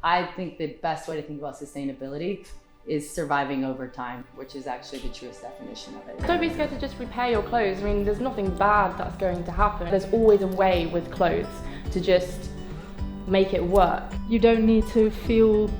I think the best way to think about sustainability is surviving over time, which is actually the truest definition of it. Don't be scared to just repair your clothes. I mean, there's nothing bad that's going to happen. There's always a way with clothes to just make it work. You don't need to feel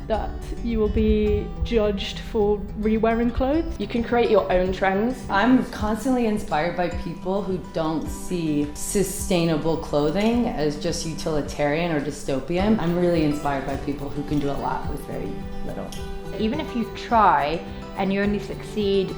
that you will be judged for re-wearing clothes. You can create your own trends. I'm constantly inspired by people who don't see sustainable clothing as just utilitarian or dystopian. I'm really inspired by people who can do a lot with very little. Even if you try and you only succeed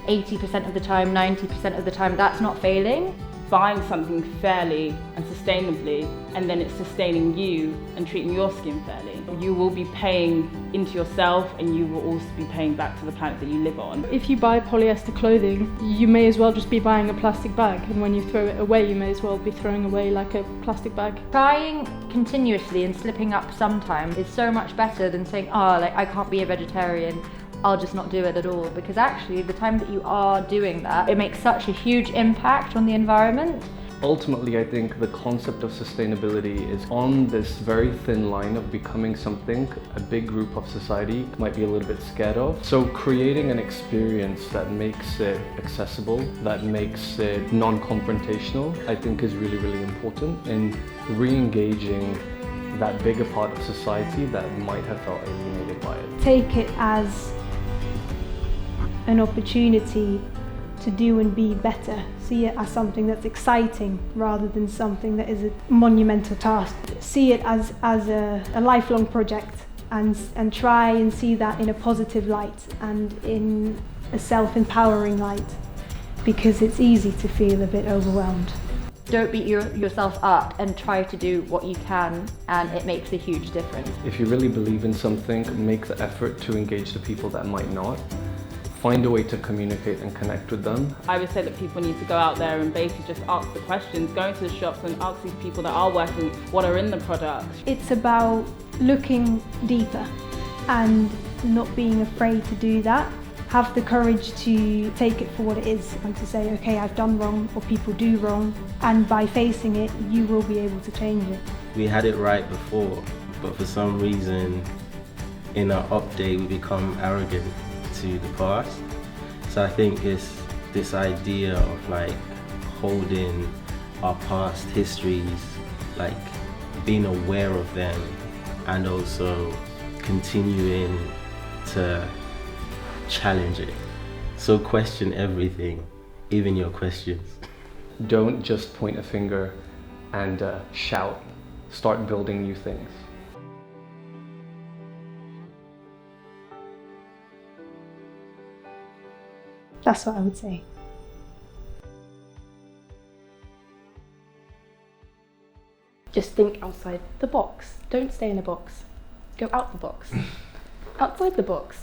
80% of the time, 90% of the time, that's not failing. Buying something fairly and sustainably, and then it's sustaining you and treating your skin fairly. You will be paying into yourself, and you will also be paying back to the planet that you live on. If you buy polyester clothing, you may as well just be buying a plastic bag, and when you throw it away, you may as well be throwing away like a plastic bag. Trying continuously and slipping up sometimes is so much better than saying, oh, like I can't be a vegetarian, I'll just not do it at all, because actually the time that you are doing that, it makes such a huge impact on the environment. Ultimately, I think the concept of sustainability is on this very thin line of becoming something a big group of society might be a little bit scared of. So creating an experience that makes it accessible, that makes it non-confrontational, I think is really, really important in re-engaging that bigger part of society that might have felt alienated by it. Take it as an opportunity to do and be better. See it as something that's exciting rather than something that is a monumental task. See it as a lifelong project and try and see that in a positive light and in a self-empowering light, because it's easy to feel a bit overwhelmed. Don't beat yourself up and try to do what you can, and it makes a huge difference. If you really believe in something, make the effort to engage the people that might not. Find a way to communicate and connect with them. I would say that people need to go out there and basically just ask the questions, go into the shops and ask these people that are working what are in the product. It's about looking deeper and not being afraid to do that. Have the courage to take it for what it is and to say, okay, I've done wrong, or people do wrong, and by facing it, you will be able to change it. We had it right before, but for some reason, in our update, we become arrogant to the past. So I think it's this idea of like holding our past histories, like being aware of them, and also continuing to challenge it. So question everything, even your questions. Don't just point a finger and shout. Start building new things. That's what I would say. Just think outside the box. Don't stay in a box. Go out the box. Outside the box.